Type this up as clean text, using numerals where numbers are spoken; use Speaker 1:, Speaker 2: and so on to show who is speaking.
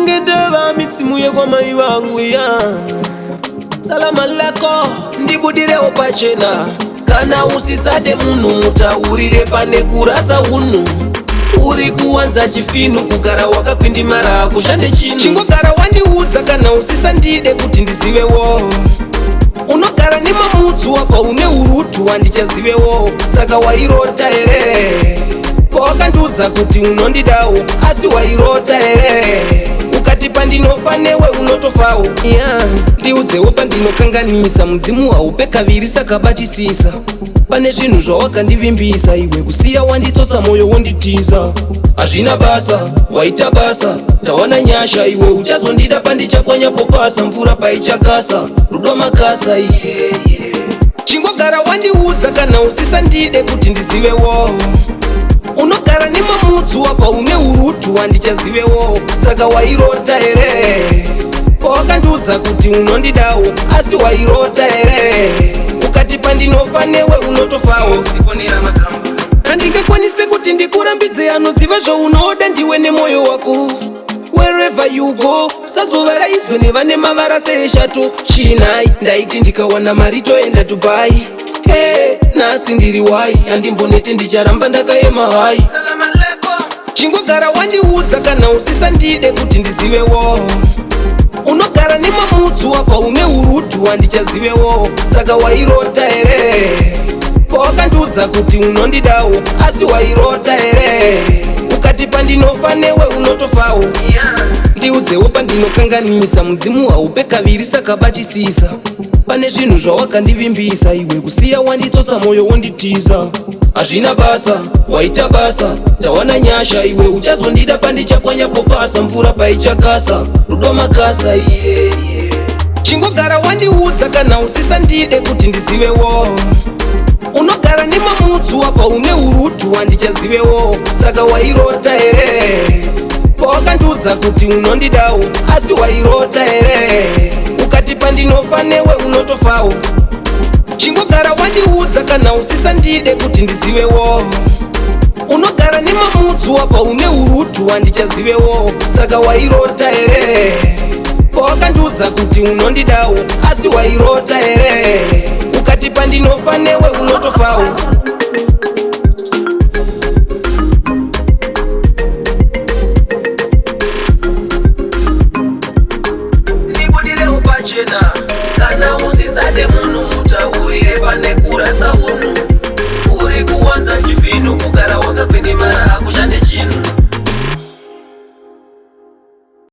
Speaker 1: ndinenge ndava mitsimu yekwa mai vangu ya salama lako ndibudirewo pachena kana usisade munhu mutaurire pane kurasa unhu uri kuwanza chifinu kugara wakakwindimara kushande chinu chingogara wandiudza kana usisandide kuti ndizivewo unogara nemamudzi wapa une urutu wandichazivewo saka wairota here pawakandiudza kuti unondidawo asi wairota here ukati pandinofa newe unotofawo ndiudzewo pandinokanganisa mudzimu haupe kaviri saka batisisa pane zvinhu zvawakandivimbisa iwe kusiya wanditsotsa mwoyo wonditiza hazvina basa waita basa tawana nyasha iwe uchazondida pandichapwanyapopasa mvura paichakasa rudo makasa chingogara wandiudza kana usisandide kuti ndizivewo unogara nemamudzi wapa une urutu wandichazivewo saka wairota here pawakandiudza kuti unondidawo asi wairota here ukati pandinofa newe unotofawo sifonera makamba handingakwanise kuti ndikurambidze anoziva zvaunoda ndiwe nemwoyo wako wherever you go sazovara idzo nevane mavara seeshato chinai ndaiti ndikawana mari toenda dubai nhasi ndiri wai handimbonete ndicharamba ndakaema hai chingogara wandiudza kana usisandide kuti ndizivewo unogara nemamudzi wapa une urutu wandichazivewo saka wairota here pawakandiudza kuti unondidawo asi wairota here ukati pandinofa newe unotofawo ndiudzewo pandinokanganisa mudzimu haupe kaviri saka batisisa pane zvinhu zvawakandivimbisa iwe kusiya wanditsotsa mwoyo wonditiza hazvina basa waita basa tawana nyasha iwe uchazondida pandichapwanyapopasa mvura paichakasa rudo makasa chingogara wandiudza kana usisandide kuti ndizivewo unogara nemamudzi wapa une urutu wandichazivewo saka wairota here pawakandiudza kuti unondidawo asi wairota here ukati pandinofa newe unotofawo chingogara wandiudza kana usisandide kuti ndizivewo unogara nemamudzi wapa une urutu wandichazivewo saka wairota here pawakandiudza kuti unondidawo asi wairota here ukati pandinofa newe unotofawo